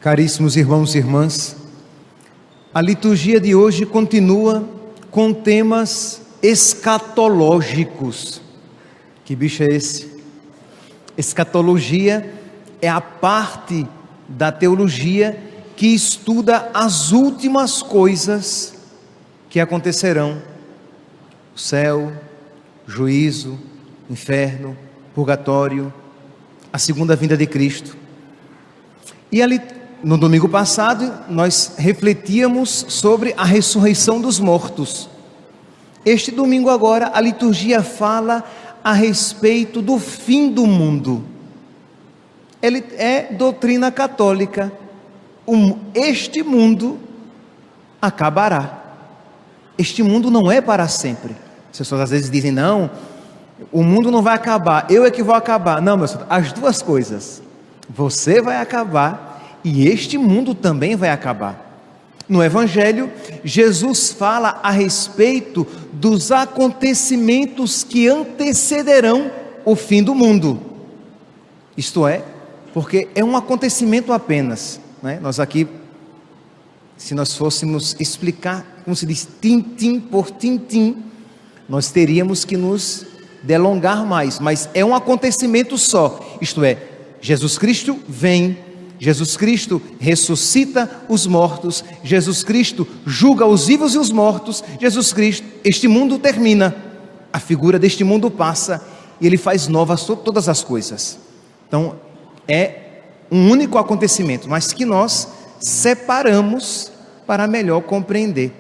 Caríssimos irmãos e irmãs, a liturgia de hoje continua com temas escatológicos. Que bicho é esse? Escatologia é a parte da teologia que estuda as últimas coisas que acontecerão: o céu, juízo, inferno, purgatório, a segunda vinda de Cristo. E ali, no domingo passado, nós refletíamos sobre a ressurreição dos mortos. Este domingo agora, a liturgia fala a respeito do fim do mundo. Ele é doutrina católica. Este mundo acabará. Este mundo não é para sempre. As pessoas às vezes dizem: não, o mundo não vai acabar, eu é que vou acabar. Não, meu senhor, as duas coisas. Você vai acabar e este mundo também vai acabar. No Evangelho, Jesus fala a respeito dos acontecimentos que antecederão o fim do mundo. Isto é, porque é um acontecimento apenas, né? Nós aqui, se nós fôssemos explicar, como se diz, tintim por tintim, nós teríamos que nos delongar mais, mas é um acontecimento só. Isto é, Jesus Cristo vem, Jesus Cristo ressuscita os mortos, Jesus Cristo julga os vivos e os mortos, Jesus Cristo, este mundo termina, a figura deste mundo passa e Ele faz novas todas as coisas. Então é um único acontecimento, mas que nós separamos para melhor compreender.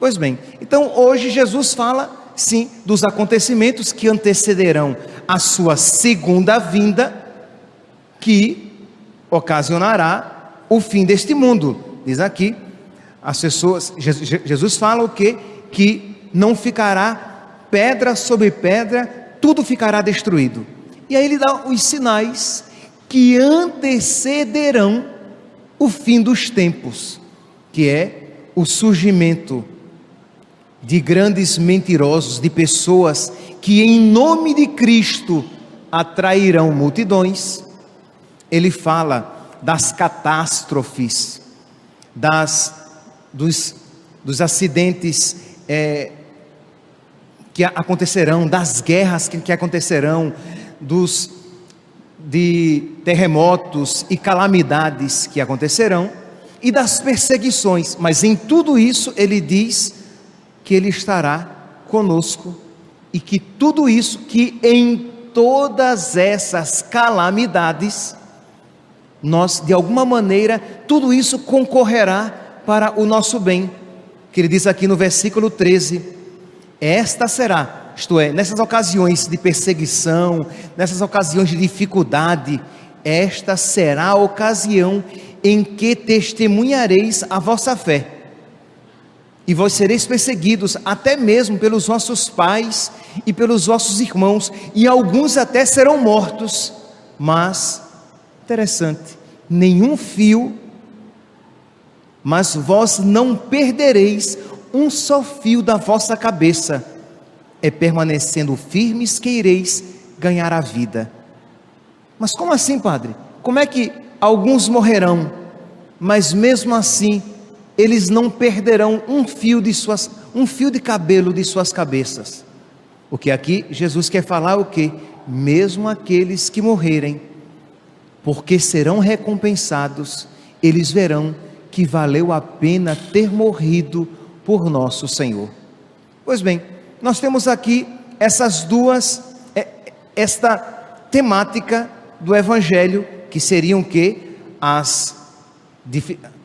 Pois bem, então hoje Jesus fala sim dos acontecimentos que antecederão a sua segunda vinda, que ocasionará o fim deste mundo. Diz aqui, as pessoas, Jesus fala o quê? Que não ficará pedra sobre pedra, tudo ficará destruído. E aí ele dá os sinais que antecederão o fim dos tempos, que é o surgimento de grandes mentirosos, de pessoas que em nome de Cristo atrairão multidões. Ele fala das catástrofes, dos acidentes que acontecerão, das guerras que acontecerão, de terremotos e calamidades que acontecerão, e das perseguições. Mas em tudo isso ele diz que Ele estará conosco, e que tudo isso, que em todas essas calamidades, nós, de alguma maneira, tudo isso concorrerá para o nosso bem, que ele diz aqui no versículo 13, esta será, isto é, nessas ocasiões de perseguição, nessas ocasiões de dificuldade, esta será a ocasião em que testemunhareis a vossa fé, e vós sereis perseguidos até mesmo pelos vossos pais e pelos vossos irmãos, e alguns até serão mortos, mas, interessante, nenhum fio, mas vós não perdereis um só fio da vossa cabeça, é permanecendo firmes que ireis ganhar a vida. Mas como assim, padre? Como é que alguns morrerão, mas mesmo assim eles não perderão um fio de cabelo de suas cabeças? Porque aqui Jesus quer falar o quê? Mesmo aqueles que morrerem, porque serão recompensados, eles verão que valeu a pena ter morrido por nosso Senhor. Pois bem, nós temos aqui esta temática do Evangelho, que seriam o quê?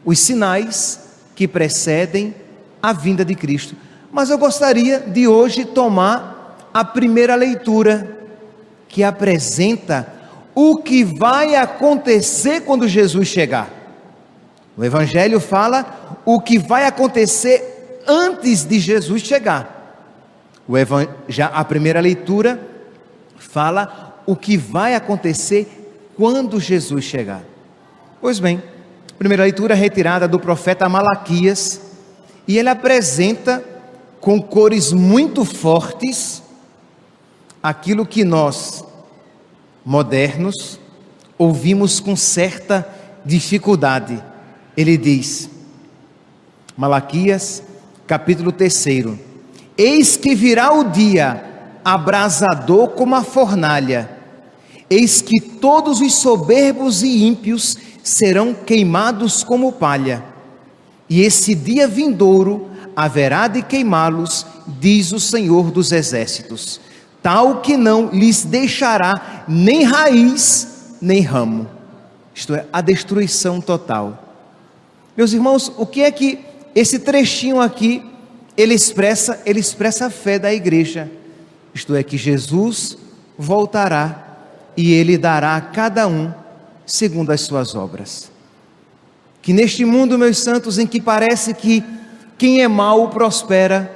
Os sinais que precedem a vinda de Cristo. Mas eu gostaria de hoje tomar a primeira leitura, que apresenta o que vai acontecer quando Jesus chegar. O Evangelho fala o que vai acontecer antes de Jesus chegar. Já a primeira leitura fala o que vai acontecer quando Jesus chegar. Pois bem, a primeira leitura é retirada do profeta Malaquias, e ele apresenta com cores muito fortes aquilo que nós, modernos, ouvimos com certa dificuldade. Ele diz, Malaquias, capítulo 3: Eis que virá o dia abrasador como a fornalha, eis que todos os soberbos e ímpios serão queimados como palha, e esse dia vindouro haverá de queimá-los, diz o Senhor dos Exércitos, tal que não lhes deixará nem raiz, nem ramo. Isto é, a destruição total. Meus irmãos, o que é que esse trechinho aqui, ele expressa a fé da igreja. Isto é, que Jesus voltará e Ele dará a cada um segundo as suas obras. Que neste mundo, meus santos, em que parece que quem é mau prospera,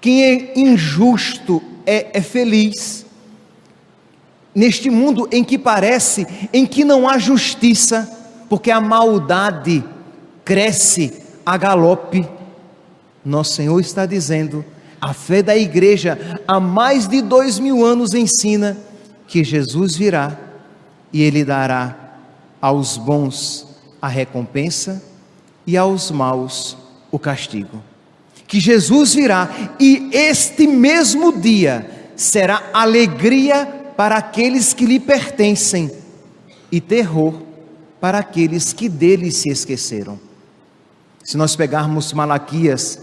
quem é injusto é feliz, neste mundo em que parece, em que não há justiça, porque a maldade cresce a galope, nosso Senhor está dizendo, a fé da igreja há mais de 2000 anos ensina que Jesus virá e Ele dará aos bons a recompensa e aos maus o castigo. Que Jesus virá e este mesmo dia será alegria para aqueles que lhe pertencem e terror para aqueles que dele se esqueceram. Se nós pegarmos Malaquias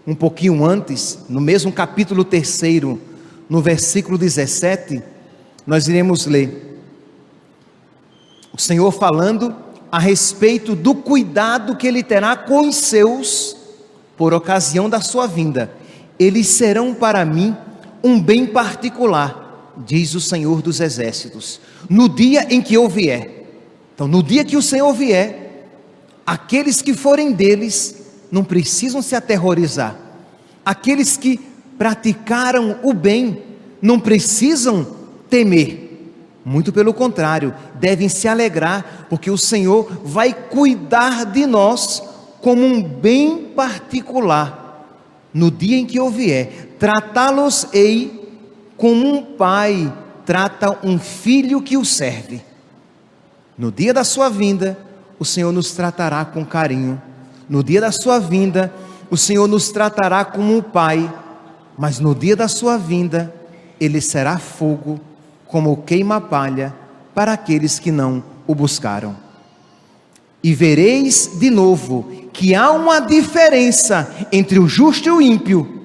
um pouquinho antes, no mesmo capítulo 3, no versículo 17, nós iremos ler o Senhor falando a respeito do cuidado que Ele terá com os seus por ocasião da sua vinda. Eles serão para mim um bem particular, diz o Senhor dos Exércitos, no dia em que eu vier. Então, no dia que o Senhor vier, aqueles que forem deles não precisam se aterrorizar. Aqueles que praticaram o bem não precisam temer. Muito pelo contrário, devem se alegrar, porque o Senhor vai cuidar de nós como um bem particular. No dia em que eu vier, tratá-los-ei como um pai trata um filho que o serve. No dia da sua vinda, o Senhor nos tratará com carinho. No dia da sua vinda, o Senhor nos tratará como um pai, mas no dia da sua vinda, Ele será fogo, como queima-palha, para aqueles que não o buscaram. E vereis de novo, que há uma diferença entre o justo e o ímpio,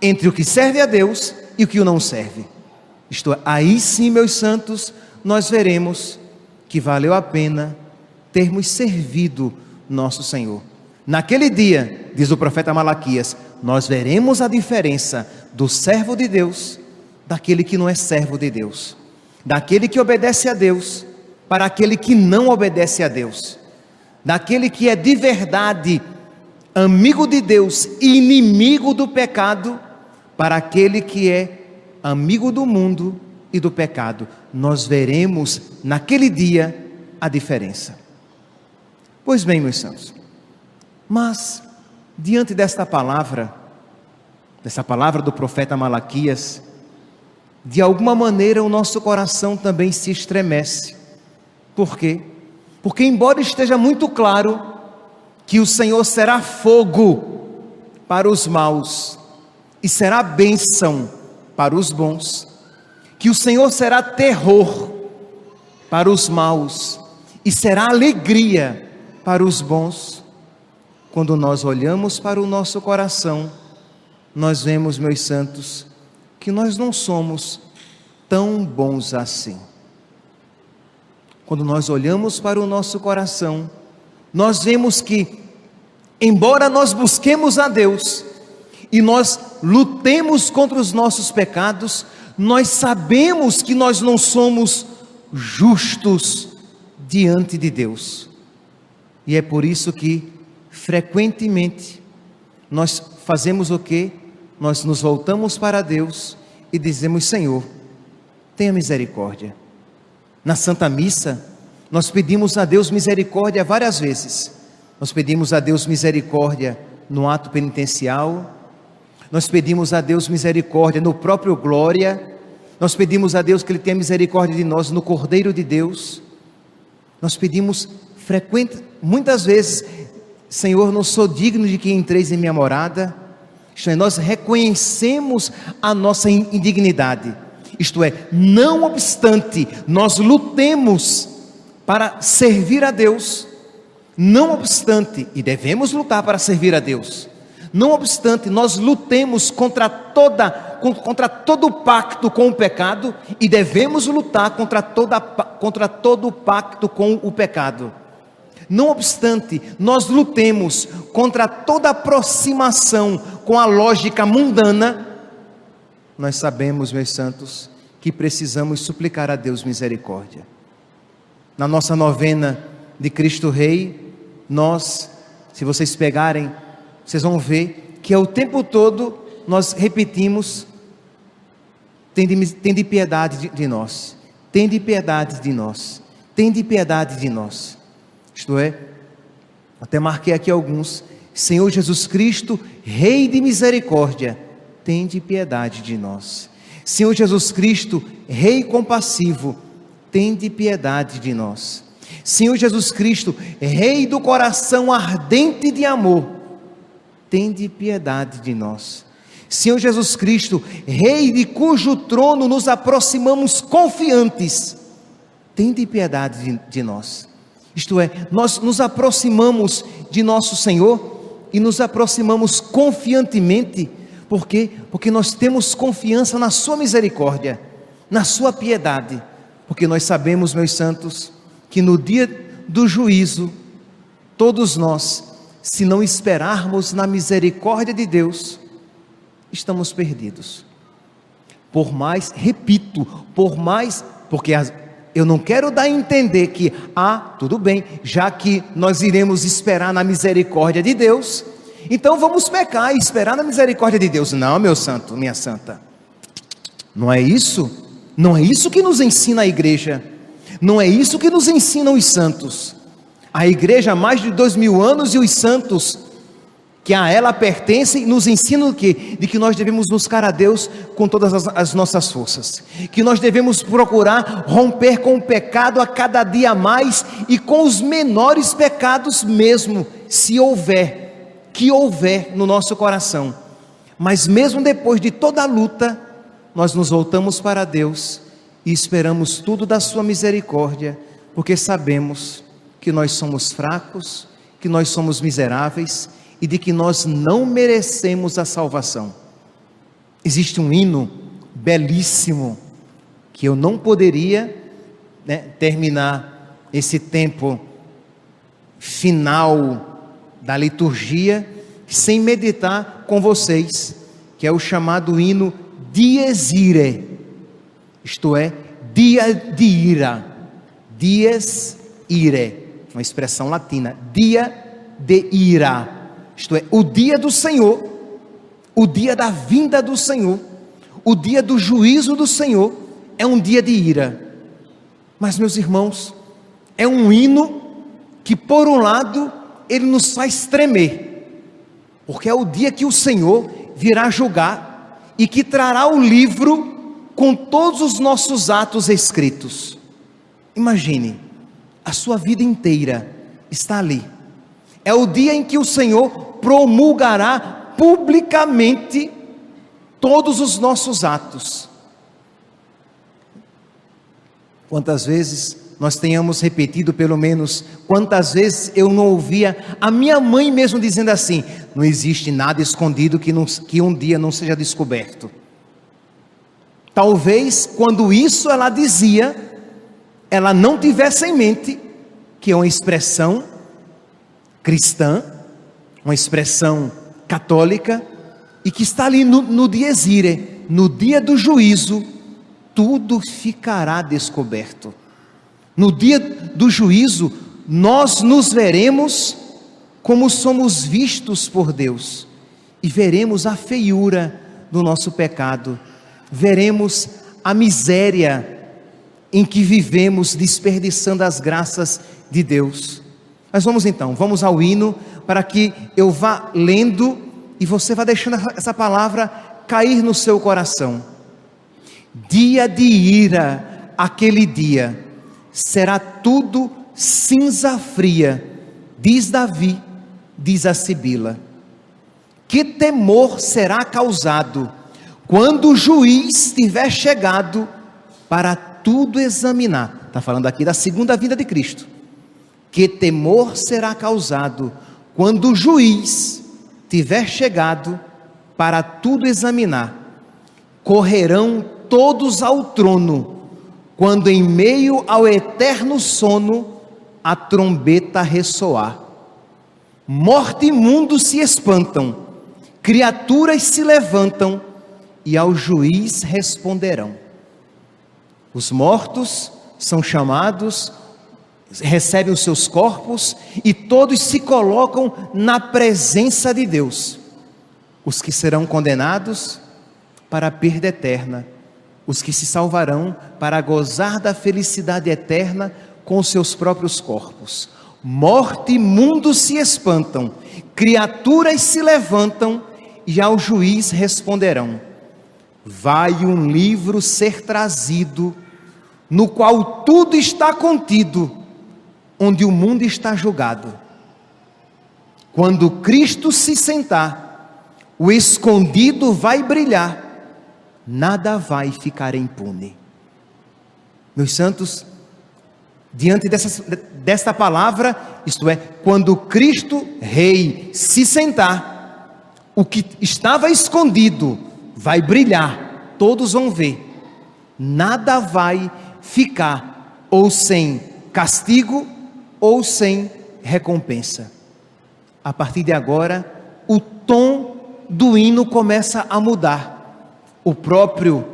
entre o que serve a Deus e o que o não serve. Isto é, aí sim, meus santos, nós veremos que valeu a pena termos servido nosso Senhor. Naquele dia, diz o profeta Malaquias, nós veremos a diferença do servo de Deus, daquele que não é servo de Deus, daquele que obedece a Deus, para aquele que não obedece a Deus, daquele que é de verdade amigo de Deus e inimigo do pecado, para aquele que é amigo do mundo e do pecado. Nós veremos naquele dia a diferença. Pois bem, meus santos, mas diante desta palavra do profeta Malaquias, de alguma maneira o nosso coração também se estremece. Por quê? Porque embora esteja muito claro que o Senhor será fogo para os maus e será bênção para os bons, que o Senhor será terror para os maus e será alegria para os bons, quando nós olhamos para o nosso coração, nós vemos, meus santos, que nós não somos tão bons assim. Quando nós olhamos para o nosso coração, nós vemos que, embora nós busquemos a Deus e nós lutemos contra os nossos pecados, nós sabemos que nós não somos justos diante de Deus. E é por isso que frequentemente nós fazemos o quê? Nós nos voltamos para Deus e dizemos: Senhor, tenha misericórdia. Na Santa Missa, nós pedimos a Deus misericórdia várias vezes. Nós pedimos a Deus misericórdia no ato penitencial, nós pedimos a Deus misericórdia no próprio glória, nós pedimos a Deus que Ele tenha misericórdia de nós no Cordeiro de Deus. Nós pedimos Muitas vezes, Senhor, não sou digno de que entreis em minha morada. Isto é, nós reconhecemos a nossa indignidade. Isto é, não obstante nós lutemos para servir a Deus, não obstante, e devemos lutar para servir a Deus, não obstante nós lutemos contra todo o pacto com o pecado, e devemos lutar contra todo o pacto com o pecado. Não obstante nós lutemos contra toda aproximação com a lógica mundana, nós sabemos, meus santos, que precisamos suplicar a Deus misericórdia. Na nossa novena de Cristo Rei, nós, se vocês pegarem, vocês vão ver que o tempo todo nós repetimos: tende piedade de nós, tende piedade de nós, tende piedade de nós. Isto é, até marquei aqui alguns: Senhor Jesus Cristo, Rei de misericórdia, tende piedade de nós. Senhor Jesus Cristo, Rei compassivo, tende piedade de nós. Senhor Jesus Cristo, Rei do coração ardente de amor, tende piedade de nós. Senhor Jesus Cristo, Rei de cujo trono nos aproximamos confiantes, tende piedade de nós. Isto é, nós nos aproximamos de nosso Senhor e nos aproximamos confiantemente. Por quê? Porque nós temos confiança na sua misericórdia, na sua piedade. Porque nós sabemos, meus santos, que no dia do juízo, todos nós, se não esperarmos na misericórdia de Deus, estamos perdidos. Por mais, repito, porque eu não quero dar a entender que, tudo bem, já que nós iremos esperar na misericórdia de Deus, então vamos pecar e esperar na misericórdia de Deus. Não, meu santo, minha santa, não é isso. Não é isso que nos ensina a igreja, não é isso que nos ensinam os santos. A igreja há mais de 2000 anos e os santos que a ela pertencem nos ensinam o quê? De que nós devemos buscar a Deus com todas as nossas forças, que nós devemos procurar romper com o pecado a cada dia mais e com os menores pecados mesmo, se houver, que houver no nosso coração. Mas mesmo depois de toda a luta, nós nos voltamos para Deus e esperamos tudo da sua misericórdia, porque sabemos que nós somos fracos, que nós somos miseráveis e de que nós não merecemos a salvação. Existe um hino belíssimo que eu não poderia terminar esse tempo final da liturgia sem meditar com vocês, que é o chamado hino Dies Irae, isto é, dia de ira. Dies Irae, uma expressão latina, dia de ira, isto é, o dia do Senhor, o dia da vinda do Senhor, o dia do juízo do Senhor, é um dia de ira. Mas, meus irmãos, é um hino que, por um lado, ele nos faz tremer, porque é o dia que o Senhor virá julgar e que trará o livro com todos os nossos atos escritos. Imagine, a sua vida inteira está ali. É o dia em que o Senhor promulgará publicamente todos os nossos atos. Quantas vezes nós tenhamos repetido, pelo menos, quantas vezes eu não ouvia a minha mãe mesmo dizendo assim: não existe nada escondido que um dia não seja descoberto. Talvez quando isso ela dizia, ela não tivesse em mente que é uma expressão cristã, uma expressão católica, e que está ali no Dies Irae, no dia do juízo, tudo ficará descoberto. No dia do juízo, nós nos veremos como somos vistos por Deus, e veremos a feiura do nosso pecado, veremos a miséria em que vivemos, desperdiçando as graças de Deus. Mas vamos ao hino, para que eu vá lendo, e você vá deixando essa palavra cair no seu coração. Dia de ira, aquele dia, será tudo cinza fria, diz Davi, diz a Sibila. Que temor será causado quando o juiz tiver chegado para tudo examinar? Está falando aqui da segunda vinda de Cristo. Que temor será causado quando o juiz tiver chegado para tudo examinar? Correrão todos ao trono, quando em meio ao eterno sono a trombeta ressoar. Morte e mundo se espantam, criaturas se levantam e ao juiz responderão. Os mortos são chamados, recebem os seus corpos e todos se colocam na presença de Deus. Os que serão condenados para a perda eterna, os que se salvarão para gozar da felicidade eterna com os seus próprios corpos. Morte e mundo se espantam, criaturas se levantam e ao juiz responderão. Vai um livro ser trazido, no qual tudo está contido, onde o mundo está julgado. Quando Cristo se sentar, o escondido vai brilhar, nada vai ficar impune. Meus santos, diante desta palavra, isto é, quando Cristo Rei se sentar, o que estava escondido vai brilhar, todos vão ver, nada vai ficar ou sem castigo ou sem recompensa. A partir de agora, o tom do hino começa a mudar. O próprio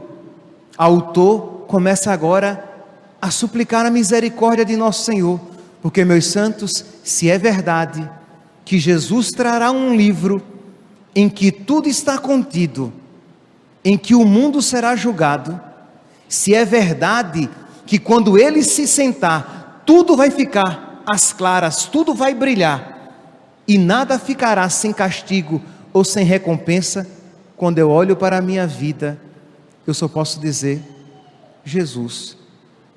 autor começa agora a suplicar a misericórdia de nosso Senhor, porque, meus santos, se é verdade que Jesus trará um livro em que tudo está contido, em que o mundo será julgado, se é verdade que quando Ele se sentar, tudo vai ficar às claras, tudo vai brilhar, e nada ficará sem castigo ou sem recompensa, quando eu olho para a minha vida, eu só posso dizer: Jesus,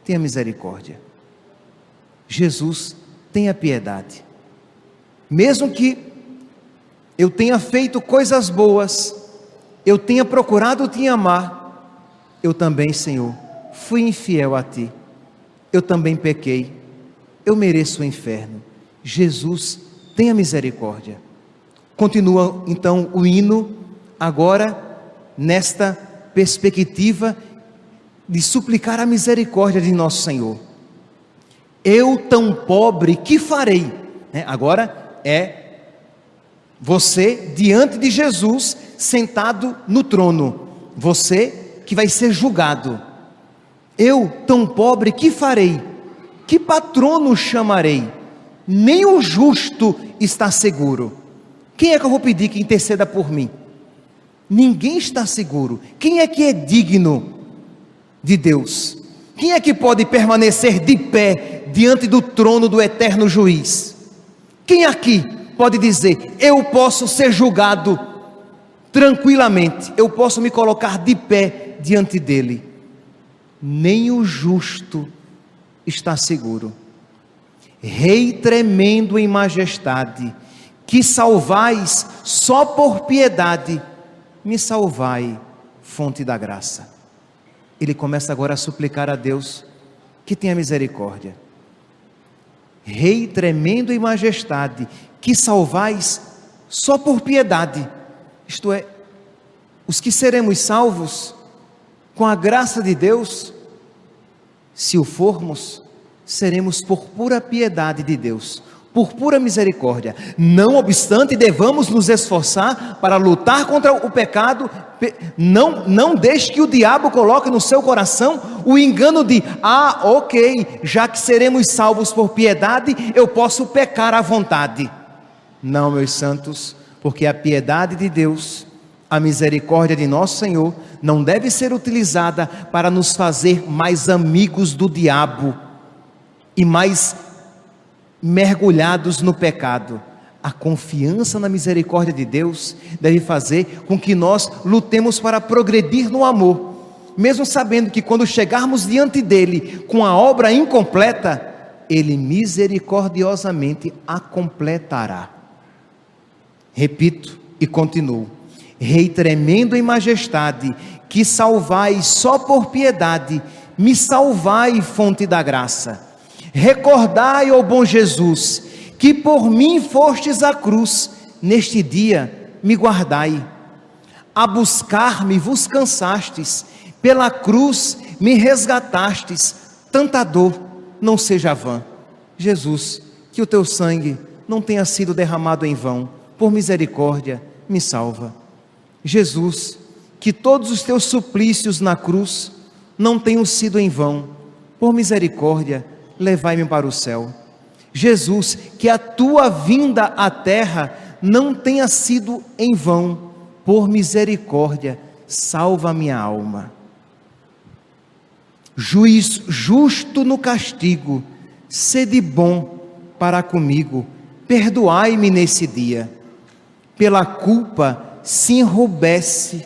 tenha misericórdia. Jesus, tenha piedade. Mesmo que eu tenha feito coisas boas, eu tenha procurado te amar, eu também, Senhor, fui infiel a ti, eu também pequei, eu mereço o inferno. Jesus, tenha misericórdia. Continua então o hino, agora nesta perspectiva de suplicar a misericórdia de nosso Senhor. Eu tão pobre, que farei? Agora é você diante de Jesus, sentado no trono, você que vai ser julgado. Eu tão pobre, que farei? Que patrono chamarei? Nem o justo está seguro. Quem é que eu vou pedir que interceda por mim? Ninguém está seguro. Quem é que é digno de Deus? Quem é que pode permanecer de pé diante do trono do eterno juiz? Quem aqui pode dizer: eu posso ser julgado tranquilamente, eu posso me colocar de pé diante dele? Nem o justo está seguro. Rei tremendo em majestade, que salvais só por piedade, me salvai, fonte da graça. Ele começa agora a suplicar a Deus que tenha misericórdia. Rei tremendo em majestade, que salvais só por piedade, isto é, os que seremos salvos com a graça de Deus, se o formos, seremos por pura piedade de Deus, por pura misericórdia. Não obstante, devamos nos esforçar para lutar contra o pecado. Não deixe que o diabo coloque no seu coração o engano de: ok, já que seremos salvos por piedade, eu posso pecar à vontade. Não, meus santos, porque a piedade de Deus, a misericórdia de nosso Senhor, não deve ser utilizada para nos fazer mais amigos do diabo e mais mergulhados no pecado. A confiança na misericórdia de Deus deve fazer com que nós lutemos para progredir no amor, mesmo sabendo que quando chegarmos diante dele com a obra incompleta, Ele misericordiosamente a completará. Repito e continuo: Rei tremendo em majestade, que salvais só por piedade, me salvai, fonte da graça. Recordai, ó bom Jesus, que por mim fostes à cruz, neste dia me guardai. A buscar-me vos cansastes, pela cruz me resgatastes, tanta dor não seja vã. Jesus, que o teu sangue não tenha sido derramado em vão, por misericórdia me salva. Jesus, que todos os teus suplícios na cruz não tenham sido em vão, por misericórdia levai-me para o céu. Jesus, que a tua vinda à terra não tenha sido em vão, por misericórdia salva a minha alma. Juiz justo no castigo, sede bom para comigo, perdoai-me nesse dia. Pela culpa se enrubesce,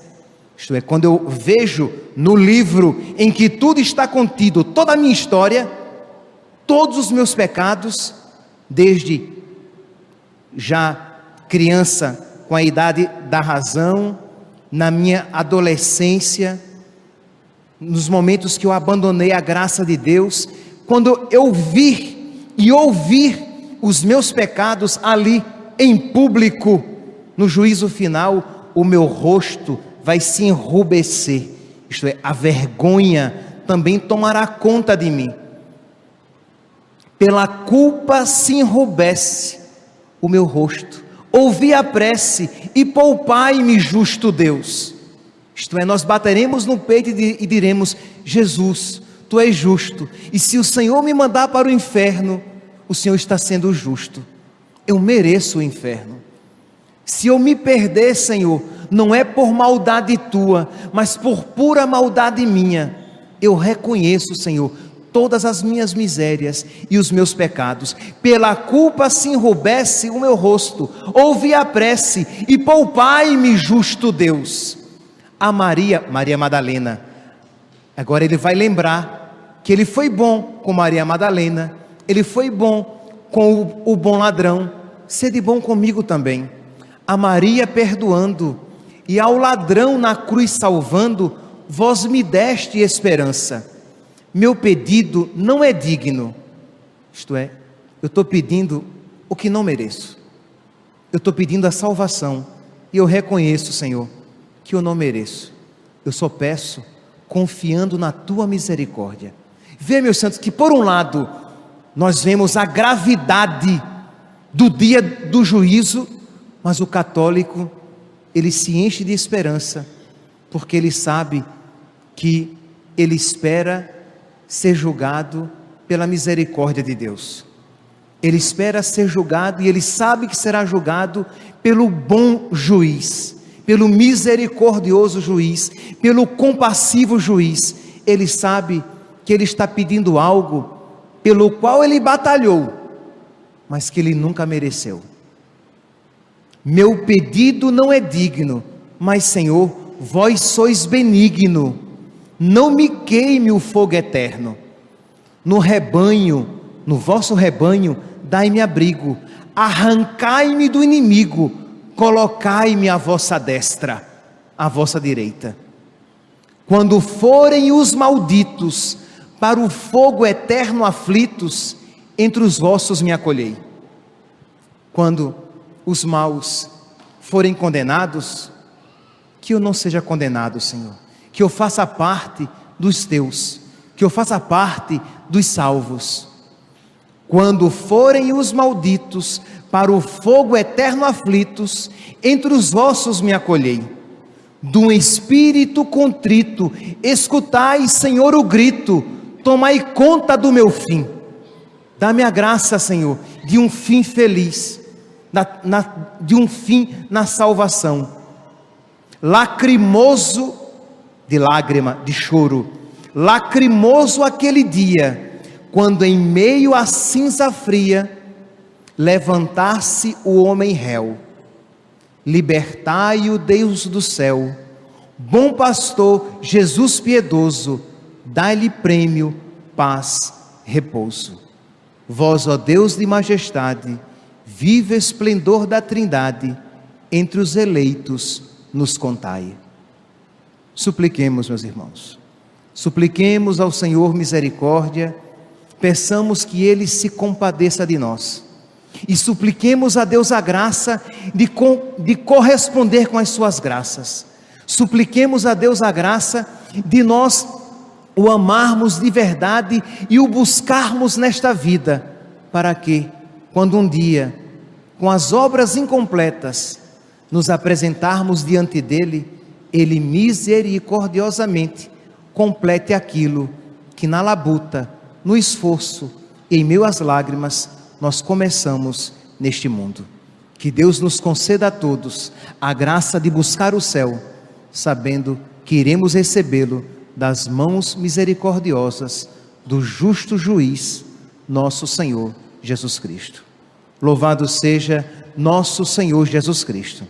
isto é, quando eu vejo no livro em que tudo está contido, toda a minha história, todos os meus pecados, desde já criança com a idade da razão, na minha adolescência, nos momentos que eu abandonei a graça de Deus, quando eu vir e ouvir os meus pecados ali em público, no juízo final, o meu rosto vai se enrubescer, isto é, a vergonha também tomará conta de mim. Pela culpa se enrubesce o meu rosto. Ouvi a prece e poupai-me, justo Deus. Isto é, nós bateremos no peito e diremos: Jesus, tu és justo, e se o Senhor me mandar para o inferno, o Senhor está sendo justo. Eu mereço o inferno. Se eu me perder, Senhor, não é por maldade tua, mas por pura maldade minha. Eu reconheço, Senhor, todas as minhas misérias e os meus pecados. Pela culpa se enrubesce o meu rosto. Ouvi a prece e poupai-me, justo Deus. A Maria Madalena, agora ele vai lembrar que ele foi bom com Maria Madalena, ele foi bom com o bom ladrão, sede bom comigo também. A Maria perdoando, e ao ladrão na cruz salvando, vós me deste esperança. Meu pedido não é digno, isto é, eu estou pedindo o que não mereço, eu estou pedindo a salvação, e eu reconheço, Senhor, que eu não mereço, eu só peço confiando na tua misericórdia. Vê, meus santos, que por um lado nós vemos a gravidade do dia do juízo, mas o católico, ele se enche de esperança, porque ele sabe que ele espera ser julgado pela misericórdia de Deus. Ele espera ser julgado e ele sabe que será julgado pelo bom juiz, pelo misericordioso juiz, pelo compassivo juiz. Ele sabe que ele está pedindo algo pelo qual ele batalhou, mas que ele nunca mereceu. Meu pedido não é digno, mas Senhor, vós sois benigno, não me queime o fogo eterno. No rebanho, no vosso rebanho, dai-me abrigo, arrancai-me do inimigo, colocai-me à vossa destra, à vossa direita. Quando forem os malditos para o fogo eterno aflitos, entre os vossos me acolhei. Quando os maus forem condenados, que eu não seja condenado, Senhor, que eu faça parte dos teus, que eu faça parte dos salvos. Quando forem os malditos para o fogo eterno aflitos, entre os vossos me acolhei. De um espírito contrito, escutai, Senhor, o grito, tomai conta do meu fim. Dá-me a graça, Senhor, de um fim feliz, de um fim na salvação. Lacrimoso, de lágrima, de choro, lacrimoso aquele dia, quando em meio à cinza fria, levantar-se o homem réu. Libertai-o, Deus do céu, bom pastor, Jesus piedoso, dai-lhe prêmio, paz, repouso. Vós, ó Deus de majestade, vivo esplendor da Trindade, entre os eleitos nos contai. Supliquemos, meus irmãos, supliquemos ao Senhor misericórdia, peçamos que Ele se compadeça de nós, e supliquemos a Deus a graça de corresponder com as suas graças. Supliquemos a Deus a graça de nós o amarmos de verdade e o buscarmos nesta vida, para que, quando um dia, com as obras incompletas, nos apresentarmos diante dEle, Ele misericordiosamente complete aquilo que na labuta, no esforço e em meio às lágrimas nós começamos neste mundo. Que Deus nos conceda a todos a graça de buscar o céu, sabendo que iremos recebê-lo das mãos misericordiosas do justo juiz, nosso Senhor Jesus Cristo. Louvado seja nosso Senhor Jesus Cristo.